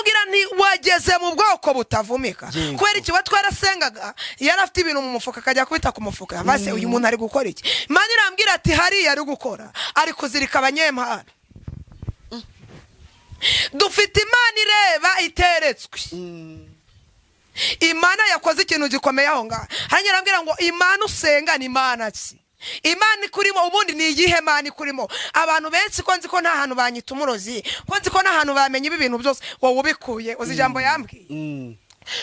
ndamubwira nti wageze mu bwoko butavumika kwera iki watwarasengaga yarafite ibintu mu mufuka akajya kubita ku mufuka base uyu muntu ari gukora iki Imana irambwira ati hari ari gukora ari kuzirika abanyempano dufite Imana ireba iteretswe Imana yakoze ikintu gikomeye aho ngaho hanyarambwira ngo Imana usenga ni Imana ki Imana ikurimo ubundi ni iyihe Imana ikurimo abantu benshi ko nzi ko nta hantu banyita umurozi ko nzi ko nta hantu bamenye ibintu byose wowe ubikuye uzi ijambo yambwiye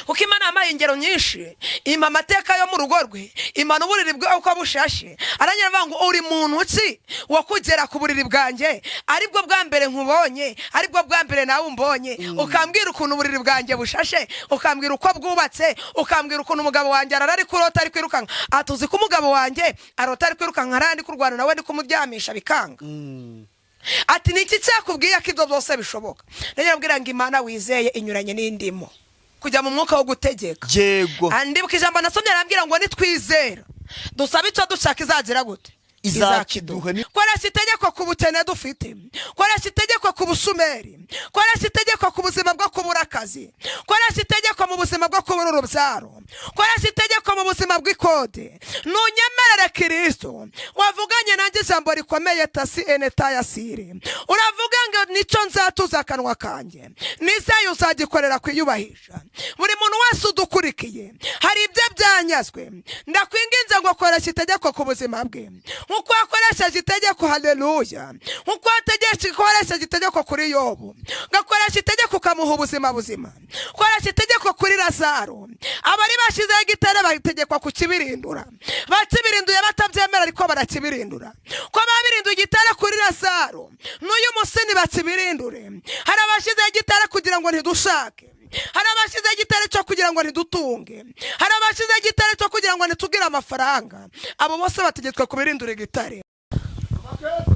kuko Imana yamaye ingero nyinshi impa amateka yo mu rugo rwe Imana uburiri bwe uko bushashe aranyira ngo uri muntu ki wakugera ku buriri bwanjye aribwo bwa mbere nkubonye aribwo bwa mbere nawe umbonye ukambwira ukuntu uburiri bwanjye bushashe ukambwira uko bwubatse ukambwira ukuntu umugabo wanjye arari kurota ari kwirukanka atuzi ko umugabo wanjye arota ari kwirukanka arandi kurwana nawe ndi kumuryamisha bikanga ati niki cyakubwiye ko ibyo byose bishoboka ndabwira ngo Imana wizeye inyuranye n'indimo kujya mu mwuka wo gutegeka yego andibuka ijambo nasomye arambwira ngo nitwizera dusaba icyo dushaka izagira gute izakiduha koresha itegeko ku bukene dufite koresha itegeko ku busumeri koresha itegeko ku buzima bwo kubura akazi koresha itegeko mu buzima bwo kubura urubyaro koresha itegeko mu buzima bw'ikode nunyemerere Kristo wavuganye nanjye ijambo rikomeye tasi eneta yasire uravuga ngo nico nzatuza akanwa kanjye nizeye uzagikorera kwiyubahisha buri muntu wese udukurikiye hari ibyo byanyazwe ndakwinginze ngo koresha itegeko ku buzima bwe nkuko akoresheje itegeko haleluya nkuko akoresheje itegeko kuri Yobu gakoresha itegeko ukamuha ubuzima buzima koresha itegeko kuri Lazaro abari bashizeho igitare bategekwa kukibirindura bakibirinduye batabyemera ariko barakibirindura ko babirinduye igitare kuri Lazaro n'uyu musini bakibirindure hari abashizeho igitare kugira ngo ntidushake hari abashizeho igitare cyo kugira ngo ntidutunge hari abashizeho igitare cyo kugira ngo ntitugire amafaranga abo bose bategetswe kubirindura igitare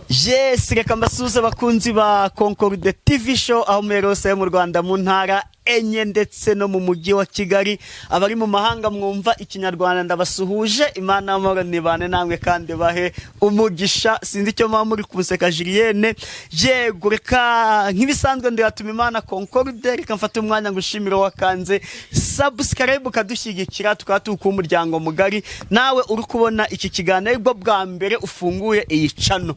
Yes, reka mbasuze bakunzi ba Concorde TV show aho merose mu Rwanda mu ntara enye ndetse no mu mujyi wa Kigali abari mu mahanga mwumva ikinyarwanda ndabasuhuje Imana y'amahoro nibane namwe kandi bahe umugisha sinzi icyo mama muri kumuseka Julienne yego reka nk'ibisanzwe ndiratuma Imana Concorde reka mfata umwanya ngushimira wakanze subscribe kadushyigikira tukatuka umuryango mugari nawe uri kubona iki kiganiro bwo bwa mbere ufunguye iyi channel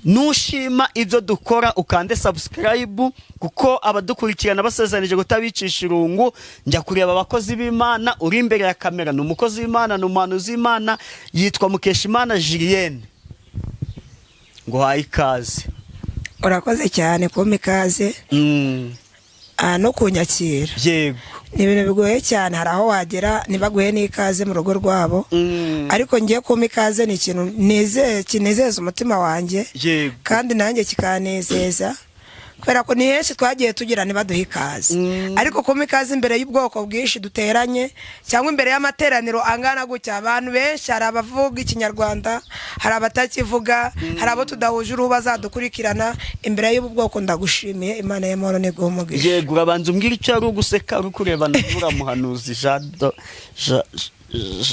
nushima ibyo dukora ukande subscribe kuko abadukurikirana basezanije gutabicisha irungu njya kureba abakozi b'Imana uri imbere ya kamera n'umukozi w'Imana n'umuhanuzi w'Imana yitwa Mukeshimana Julienne ngo hayi kaze urakoze cyane kumpa ikaze no kunyakira yego ni ibintu bigoye cyane hari aho wagera nibaguhe n'ikaze mu rugo rwabo ariko ngiye kumpa ikaze ni ikintu kinezeza umutima wanjye kandi nanjye kikanezeza kubera ko ni henshi twagiye tugira nibaduha ikaze ariko kumpa ikaze imbere y'ubwoko bwinshi duteranye cyangwa imbere y'amateraniro angana gutya abantu benshi hari abavuga ikinyarwanda hari abatakivuga hari abo tudahuje uruhu bazadukurikirana imbere y'ubu bwoko ndagushimiye Imana y'amahoro n'iguha umugisha yego urabanza umbwira icyo ari uguseka uri kurebana n'uramuhanuzi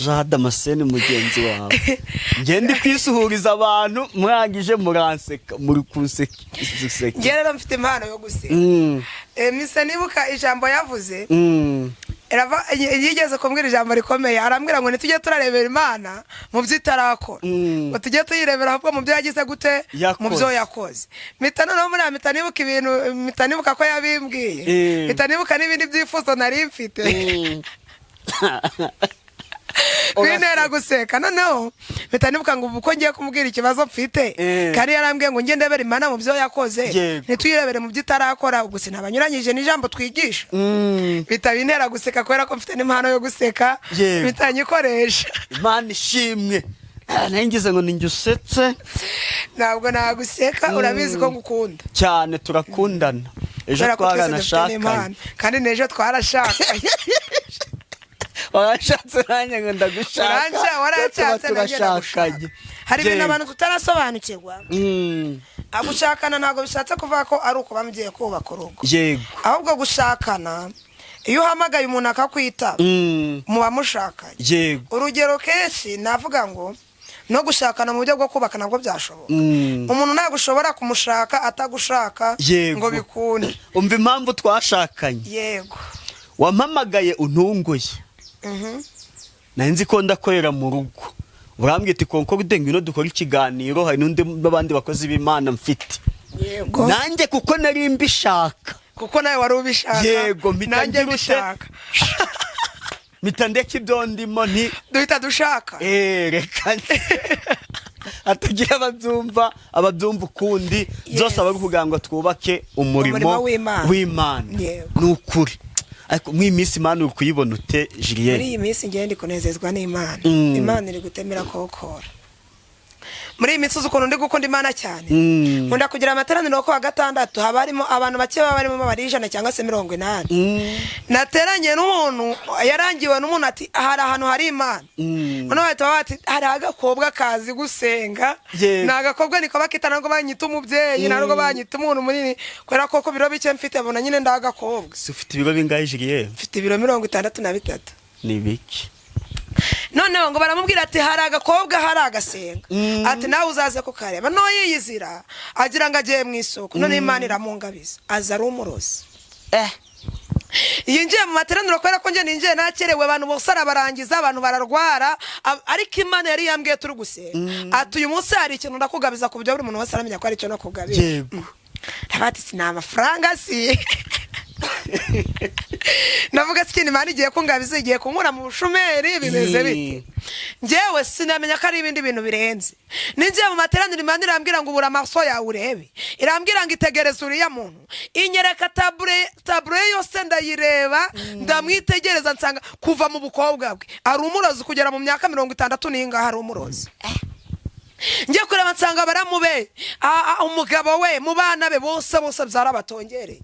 Jada Maseni mugenzi wawe ngende kwisuhuriza abantu murangije muranseka muri kuseka ngera mfite impano yo guseka mise nibuka ijambo yavuze yigeze kumbwira ijambo rikomeye arambwira ngo nitujye turarebera Imana mu byitarakora ngo tujye tuyirebera ahubwo mu byo yagize gute mu byo yakoze mitano no muri mitanibuka ibintu mitanibuka ko yabimbwiye mitanibuka n'ibindi byifuzo nari mfite Kwinera guseka noneho mitanibuka ngo uko ngiye kumubwira ikibazo mfite kandi yarambwiye ngo ngende ndebera Imana mu byo yakoze nituyirebere mu byitarakora ubwo sinabanyuranyije n'ijambo twigisha bitabintera guseka kubera ko mfite n'impano yo guseka bitanyikoresha Imana ishimwe nangize ngo ninjusetse ntabwo naguseka urabizi ko ngukunda cyane turakundana ejo twaranashaka kandi nejo twarashakanye warashatse nanjye ngo ndagushaka warashatse nanjye hari ibintu abantu tutarasobanukirwa gushakana ntabwo bishatse kuvuga ko ari uko bamugiye kubaka urugo yego ahubwo gushakana iyo uhamagaye umuntu akakwita muba mushakanye yego urugero kenshi navuga ngo no gushakana mu buryo bwo kubaka nabwo byashoboka. Umuntu ntabwo ushobora kumushaka atagushaka ngo bikunde. Umva impamvu twashakanye. Yego. Wampamagaye untunguye. Nanzi ko ndakorera mu rugo. Urambwira ati Concorde ngwino dukora ikiganiro, hari n'undi babandi bakozi b'Imana mfite. Yego. Nanjye kuko nari mbishaka. Kuko nawe wari ubishaka. Yego, nanjye mbishaka. Mitandeke ibyo ndimo nti duhita dushaka. Reka atagira ababyumva ukundi byose abari kugira ngo twubake umurimo w'Imana. N'ukuri. Ariko mw'iminsi Imana uri kuyibona ute Julien? Muri iyi minsi ngende kunezezwa n'Imana. Imana iri gutemera kokora. Muri iyi minsi ukuntu ndi gukunda Imana cyane. Nkunda kugira amateraniro ko wa gatandatu haba harimo abantu bake baba barimo bari 100 cyangwa se 80. Nateranye n'umuntu yarangiwe n'umuntu ati hari ahantu hari Imana. None bahita bati hari agakobwa kazi gusenga. Nagakobwa niko bakitana ngo banyita umubyeyi narwo banyita umuntu munini kwera koko biro bike mfite bona nyine ndagakobwa. Si ufite ibiro bingahe Julien? Mfite ibiro 63. Ni biki? None ngo baramubwira ati hari agakobwa hari agasenga. Ati nawe uzaze ko kareba no yiyizira agira ngo agiye mu isoko. None Imana iramungabiza aza ari umurozi. Yinjiye mu materaniro kwera ko nje ninjiye nakerewe abantu bose arabarangiza abantu bararwara ariko Imana yari yambwiye turi gusenga. Ati uyu munsi hari ikintu ndakugabiza ku buryo buri muntu wese aramenya ko ari cyo no kugabira. Yego. Tabati sina amafaranga si. Navuga sikini Imana igiye kungabiza igiye kunkura mu bushumeri bimeze bite. Njewe sinamenya ko ari ibindi bintu birenze. Ninjiye mu materaniro Imana irambwira ngo ubura amaso yawe urebe. Irambwira ngo itegereze uriya muntu. Inyereka tabure yose ndayireba ndamwitegereza nsanga kuva mu bukobwa bwe. Ari umurozi kugera mu myaka 60 n'inga hari umurozi. Ngiye kureba nsanga baramube umugabo we mu bana be bose byarabatongereye.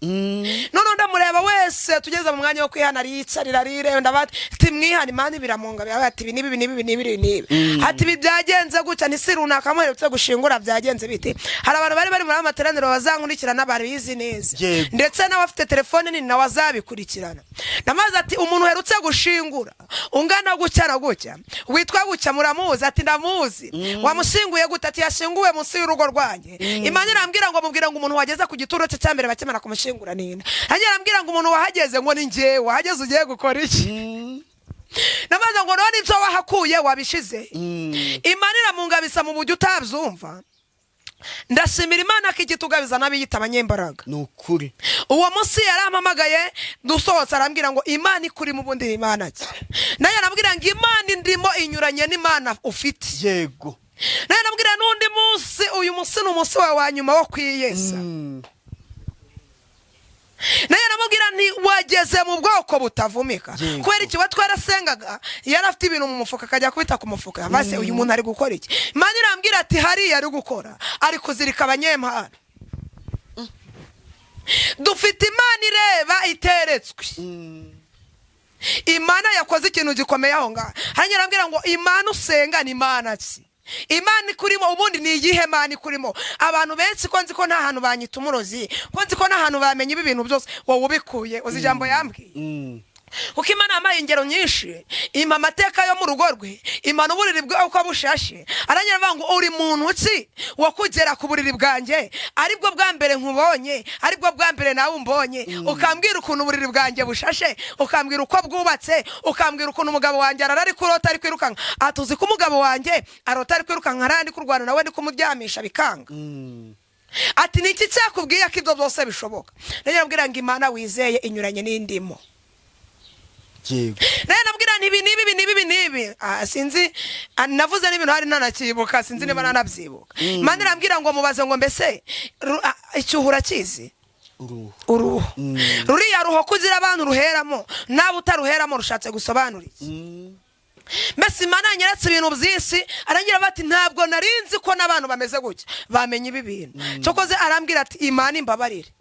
None ndamureba wese tugeze mu mwanya wo kwihana riyicarira rire ndabati timwihana Imana biramunga bati nibi hati bibyagenze gutya nisi runaka muherutse gushingura byagenze bite. Hari abantu bari muri amateraniro bazankurikirana bari bizi neza ndetse n'abafite telefone nini na wazabikurikirana. Namaze ati umuntu uherutse gushingura ungana gutya na gutya witwa gutya muramuzi ati ndamuzi wamushinguye gute ati yashinguwe munsi y'urugo rwanjye. Imana irambwira ngo mubwira ngo umuntu wageze ku gituro cye cyambere bakemera kumushingura nina. Hanyuma irambwira ngo umuntu wahageze ngo ni njye wahageze ugiye gukora iki. Namaze ngo none ibyo wahakuye wabishize. Imana iramungabisa mu buryo utabyumva. Ndashimira Imana ko igitugabiza nabiyita abanyembaraga. Nukuri. Uwo munsi yarampamagaye dusohotse arambwira ngo Imana ikuri mu bundi Imana ki. Naye arambwira ngo Imana indimo inyuranye n'Imana ufite. Yego. Naye arambwira n'undi munsi uyu munsi n'umunsi wa nyuma wo kwiyesa. Naye aramubwira nti wageze mu bwoko butavumika. Kwera iki watwarasengaga yarafite ibintu mu mufuka akajya kubita ku mufuka. Base uyu muntu ari gukora iki? Imana irambwira ati hari yari gukora ari kuzirika abanyempano. Dufite Imana ireba iteretswe. Imana yakoze ikintu gikomeye aho ngaho. Hanyuma arambwira ngo Imana usenga ni Imana ki. Imana ikurimo ubundi ni igihe Imana ikurimo. Abantu benshi ko nzi ko nta hantu banyita umurozi, ko nzi ko nta hantu bamenye ibi bintu byose wowe ubikuye uzi ijambo yambwiye. Kuko Imana yamaye ingero nyinshi, impa amateka yo mu rugo rwe, imana uburiri bwe uko bushashe. Aranyira avuga ngo uri muntu ki wakugera ku buriri bwanjye aribwo bwa mbere nkubonye, aribwo bwa mbere nawe umbonye, ukambwira ukuntu uburiri bwanjye bushashe, ukambwira uko bwubatse, ukambwira ukuntu umugabo wanjye arari kurota ari kwirukanka. Atuzi ko umugabo wanjye arota ari kwirukanka arandi kurwana nawe ndi kumuryamisha bikanga. Ati niki cyakubwiye ko ibyo byose bishoboka? Naye nabwira ngo Imana wizeye inyuranye n'indimo. Naye nabwira nibi sinzi navuze n'ibintu hari nanakibuka sinzi niba nanabyibuka. Imana irambwira ngo mubaze ngo mbese icyuhura kizi uruhu ruriya ruho kugira abantu ruheramo nawe utaruheramo rushatse gusobanura iki? Mbese Imana yanyeretse ibintu byinshi arangira bati ntabwo narinzi ko n'abantu bameze gutya bamenye ibi bintu. Cyokoze arambwira ati Imana imbabarire.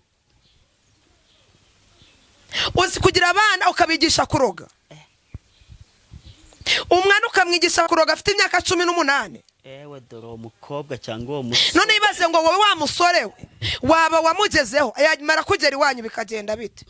Uzi kugira abana ukabigisha kuroga. Umwana ukamwigisha kuroga afite imyaka 18. Ewe dore umukobwa cyangwa uwo musore. None ibaze ngo wowe wa musore we waba wamugezeho yamara kugera iwanyu bikagenda bite?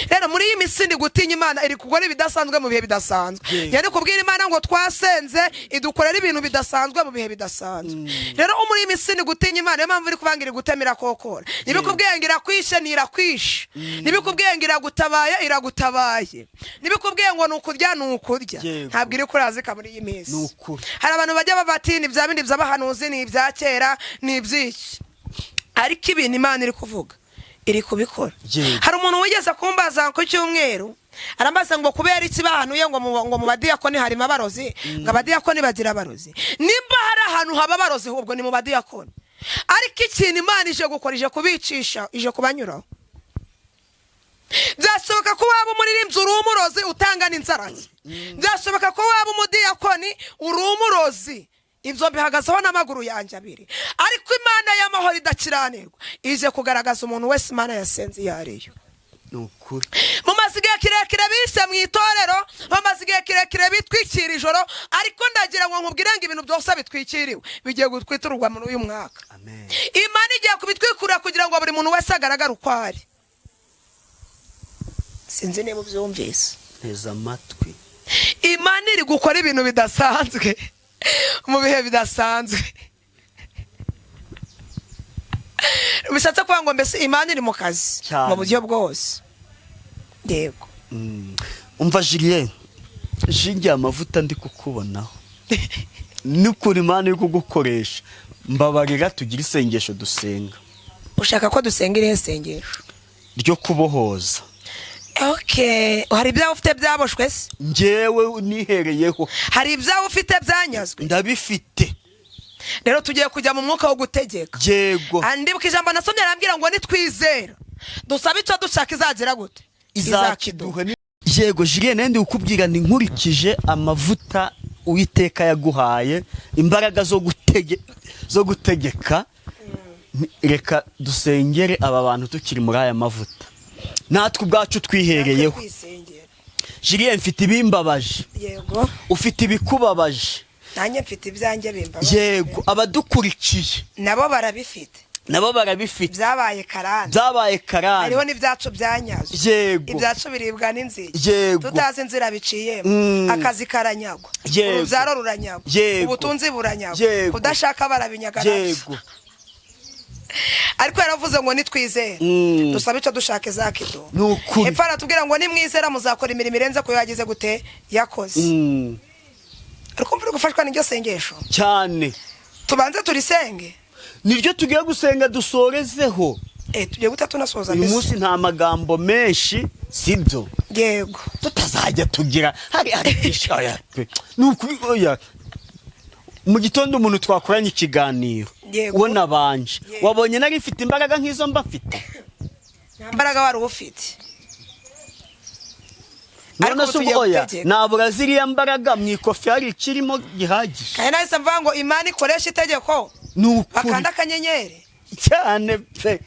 rero muri iyi minsi ndi gutinya Imana iri kugora ibidasanzwe mu bihe bidasanzwe. Yari kubwira Imana ngo twasenze idukorera ibintu bidasanzwe mu bihe bidasanzwe. Rero muri iyi minsi ndi gutinya Imana, niyo mpamvu iri kuvangira gutemera kokora. Nibikubwiye ngo irakwishe nirakwishe, nibikubwiye ngo iragutabaye iragutabaye, nibikubwiye ngo nukurya nukurya, ntabwo iri kurazika muri iyi minsi. Hari abantu bajya bavati ni bya bindi by'abahanuzi ni ibya kera ni ibyiki, ariko ibintu Imana iri kuvuga iri kubikora. Hari umuntu wigeze kumbaza ku cyumweru arambaza ngo kubera iki bahanuye ngo mu badiyakoni harimo abarozi, ngo abadiyakoni bagira abarozi. Nimba hari ahantu haba abarozi ahubwo ni mu badiyakoni, ariko ikintu Imana ije gukora ije kubicisha, ije kubanyuraho. Byashoboka ko waba umuririmbyi uri umurozi utanga n'inzaraki, byashoboka ko waba umudiyakoni uri umurozi, ibyo bihagazeho n'amaguru yanjye abiri, ariko Imana y'amahoro idakiranirwa ije kugaragaza umuntu wese Imana yasenze iyo ariyo. Nukuri mumaze igihe kirekire bishe mu itorero, bamaze igihe kirekire bitwikira ijoro, ariko ndagira ngo nkubwire ngo ibintu byose bitwikiriwe bigiye gutwiturwa muri uyu mwaka. Imana igiye kubitwikura kugira ngo buri muntu wese agaragare uko ari. Sinzi niba ubyumvise neza amatwi. Imana iri gukora ibintu bidasanzwe mu bihe bidasanzwe. Bishatse kuvuga ngo mbese Imana iri mu kazi mu buryo bwose. Yego. Umva Julien, jinjye amavuta ndi kukubonaho n'ukuri Imana iri kugukoresha. Mbabarira tugira isengesho dusenga. Ushaka ko dusenga irihe sengesho? Ryo kubohoza. Okay, hari ibyawe ufite byaboshwe se? Njyewe nihereyeho. Hari ibyawe ufite byanyazwe? Ndabifite. Rero tugiye kujya mu mwuka wo gutegeka. Yego. Andibuka ijambo nasomye arambwira ngo nitwizera dusaba icyo dushaka izagira gute? Izakiduha. Yego Julien, nende ukubwira ni nkurikije amavuta Uwiteka yaguhaye, imbaraga zo gutegeka. Reka dusengere aba bantu tukiri muri aya mavuta, natwe ubwacu twihereyeho. Julien, mfite ibimbabaje. Yego. Ufite ibikubabaje. Nanjye mfite ibyanjye bimbabaje. Yego. Abadukurikiye nabo barabifite. Byabaye karande. Hariho n'ibyacu byanyazwe. Yego. Ibyacu biribwa n'inzira. Yego. Tutazi inzira biciyemo. Akazi karanyagwa. Urubyaro ruranyagwa. Ubutunzi buranyagwa. Kudashaka barabinyaga. Yego. Ariko yaravuze ngo nitwizere dusaba icyo dushaka izakiduha. Nukuri. Hepfo aratubwira ngo nimwizera muzakora imirimo irenze ko yagize gute yakoze. Ariko mvura gufashwa n'iryo sengesho cyane. Tubanze turisenge. Niryo tugiye gusenga dusorezeho. Tugiye guta tunasoza mbese. Uyu munsi nta magambo menshi sibyo. Yego. Tutazajya tugira hari ishaya. Nukuri oya. Mu gitondo umuntu twakoranye ikiganiro. Wo nabanje. Wabonye nari mfite imbaraga nk'izo mba mfite. Imbaraga wari ufite. None suboya nabura ziriya mbaraga mu ikofi hari ikirimo gihagije. Kandi nahise mvuga ngo Imana ikoresha itegeko. Bakanda akanyenyeri. Cyane pe.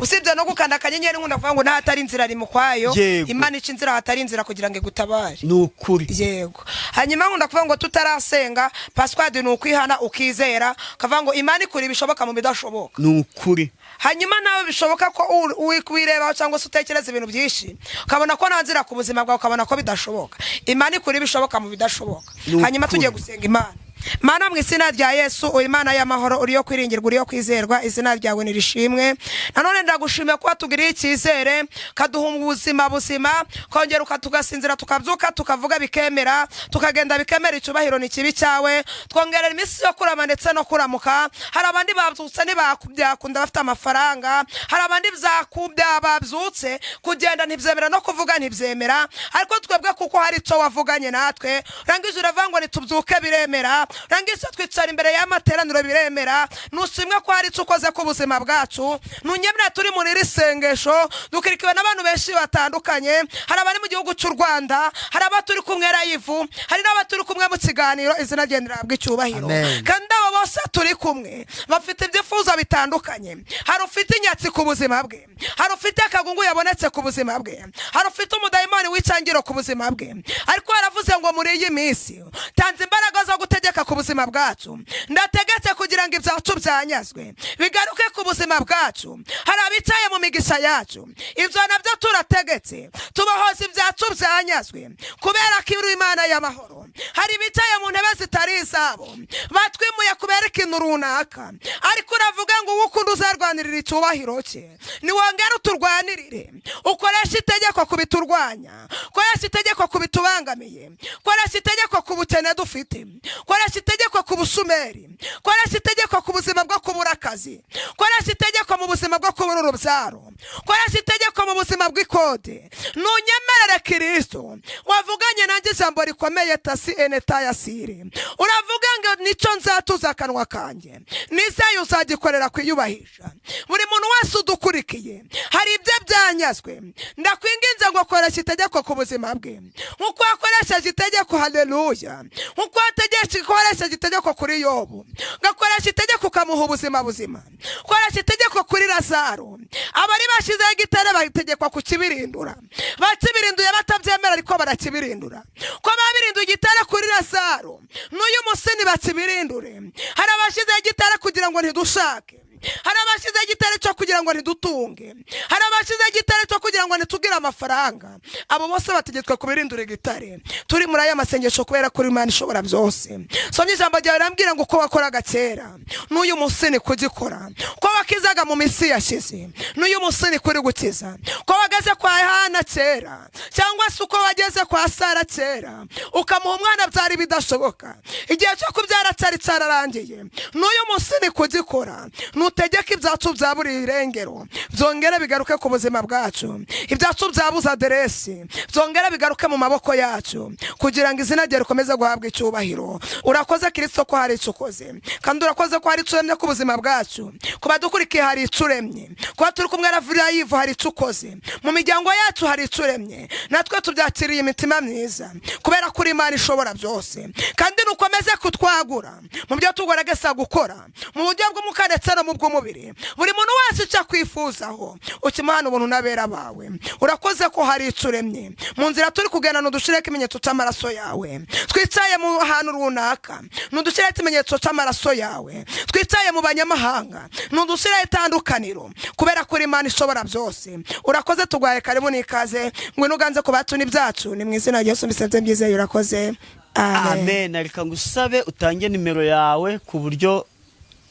Usibye no gukanda akanyenyeri nkunda kuvuga ngo nta hatari inzira ari mu kwayo. Imana ica inzira hatari inzira kugira ngo igutabare. Nukuri. Yego. Hanyuma nkunda kuvuga ngo tutarasenga Pasquade ni ukwihana ukizera kavuga ngo Imana ikuri ibishoboka mu bidashoboka. Nukuri. Hanyuma nawe bishoboka ko wikwireba cyangwa se utekereza ibintu byinshi ukabona ko nanzira ku buzima bwawe ukabona ko bidashoboka. Imana ikuri ibishoboka mu bidashoboka. Hanyuma tugiye gusenga Imana. Mana mu izina rya Yesu, o Imana y'amahoro uriyo kwiringirwa uriyo kwizerwa, izina ryawe nirishimwe. Nanone ndagushimiye ko watugiriye icyizere kaduha ubuzima buzima, kongera ukatugasinzira tukabyuka tukavuga bikemera, tukagenda bikemera icyubahiro ni kibi cyawe, twongerera iminsi yo kurama ndetse no kuramuka. Hari abandi babyutse ntibakubyakunda bafite amafaranga, hari abandi byakubya babyutse kugenda ntibyemera no kuvuga ntibyemera, ariko twebwe kuko hari icyo wavuganye natwe urangije uravuga ngo nitubyuke biremera, urangije twicara imbere y'amateraniro biremera. Nushimwe ko hari icyo ukoze ku buzima bwacu, nunyemera turi muri iri sengesho dukirikiwe n'abantu benshi batandukanye. Hari abari mu gihugu cy'u Rwanda, hari abaturi kumwe Rayivu, hari n'abaturi kumwe mu kiganiro, izina ryendera bw'icyubahiro. Kandi abo bose turi kumwe bafite ibyifuzo bitandukanye. Hari ufite inyatsi ku buzima bwe, hari ufite akagungu yabonetse ku buzima bwe, hari ufite umudayimoni w'icangiro ku buzima bwe, ariko yaravuze ngo muri iyi minsi tanze imbaraga zo gutegeka ubutaka ku buzima bwacu. Ndategetse kugira ngo ibyacu byanyazwe bigaruke ku buzima bwacu. Hari abicaye mu migisha yacu, ibyo nabyo turategetse tubahoza ibyacu byanyazwe kubera ko iri Imana y'amahoro. Hari ibicaye mu ntebe zitari izabo, batwimuye kubera ikintu runaka, ariko uravuga ngo ukunda uzarwanirira icyubahiro cye. Niwongere uturwanirire, ukoresha itegeko kubiturwanya, ukoresha itegeko kubitubangamiye, ukoresha itegeko ku bukene dufite, ukoresha itegeko ku busumeri, ukoresha itegeko ku buzima bwo kubura akazi, ukoresha itegeko mu buzima bwo kubura urubyaro, ukoresha itegeko mu buzima bw'ikode. Nunyemerere Kristo, wavuganye nanjye ijambo rikomeye tasi enetayasire. Uravuga ngo nico nzatuza akanwa kanjye, nizeye uzagikorera kwiyubahisha. Buri muntu wese udukurikiye, hari ibyo byanyazwe, ndakwinginze ngo koresha itegeko ku buzima bwe nkuko wakoresheje itegeko. Haleluya. Nkuko wakoresheje itegeko kuri Yobu, gakoresha itegeko ukamuha ubuzima buzima. Koresha itegeko kuri Lazaro. Abari bashizeho igitare bategekwa kukibirindura, bakibirinduye batabyemera ariko barakibirindura. Ko babirinduye igitare kuri Lazaro, n'uyu musini bakibirindure. Hari abashizeho igitare kugira ngo ntidushake, hari abashizeho igitare cyo kugira ngo ntidutunge, hari abashizeho igitare cyo kugira ngo ntitugire amafaranga. Abo bose bategetswe kubirindura igitare. Turi muri aya masengesho kubera kuri Imana ishobora byose. Somye ijambo ryawe rambwira ngo uko wakoraga kera n'uyu musini kugikora, ko wakizaga mu minsi yashize n'uyu musini kuri gukiza, ko wageze kwa Hana kera cyangwa se uko wageze kwa Sara kera ukamuha umwana byari bidashoboka, igihe cyo kubyara cyari cyararangiye, n'uyu musini kugikora. Nutegeka ibyacu bya buri irengero byongere bigaruke ku buzima bwacu, ibyacu byabuze aderesi byongere bigaruke mu maboko yacu, kugira ngo izina rye rikomeze guhabwa icyubahiro. Urakoze Kristo ko hari icyo ukoze, kandi urakoze ko hari icyo uremye ku buzima bwacu. Kuba dukurikiye hari icyo uremye, kuba turi kumwe na Virayivu hari icyo ukoze, mu miryango yacu hari icyo uremye. Natwe tubyakiriye imitima myiza kubera kuri Imana ishobora byose, kandi nukomeze kutwagura mu byo tugaragaza gukora mu buryo bw'umwuka ndetse no mu bw'umubiri. Buri muntu wese icyo akwifuzaho ukimana ubuntu n'abera bawe. Urakoze ko hari icyo uremye. Mu nzira turi kugenda nudushireko ikimenyetso cy'amaraso yawe. Twicaye mu hantu runaka, nudushireko ikimenyetso cy'amaraso yawe. Twicaye mu banyamahanga, nudushireko itandukaniro kubera kuri Imana ishobora byose. Urakoze, tugwaye karibu n'ikaze, ngwino uganze ku bacu n'ibyacu, ni mu izina rya Yesu mbisenze mbyizeye. Urakoze. Amen. Reka ngusabe utange nimero yawe ku buryo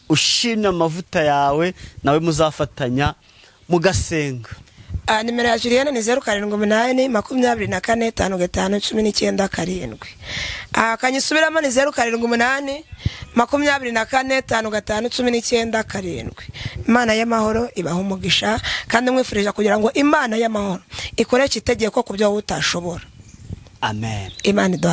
ushimye amavuta yawe nawe muzafatanya mugasenga. Nimero ya Julienne ni 0788 24 55 19 7. Kanyisubiramo ni 0788 24 55 19 7. Imana y'amahoro ibaha umugisha, kandi mwifurije kugira ngo Imana y'amahoro ikoreshe itegeko ku byo utashobora. Amen. Imana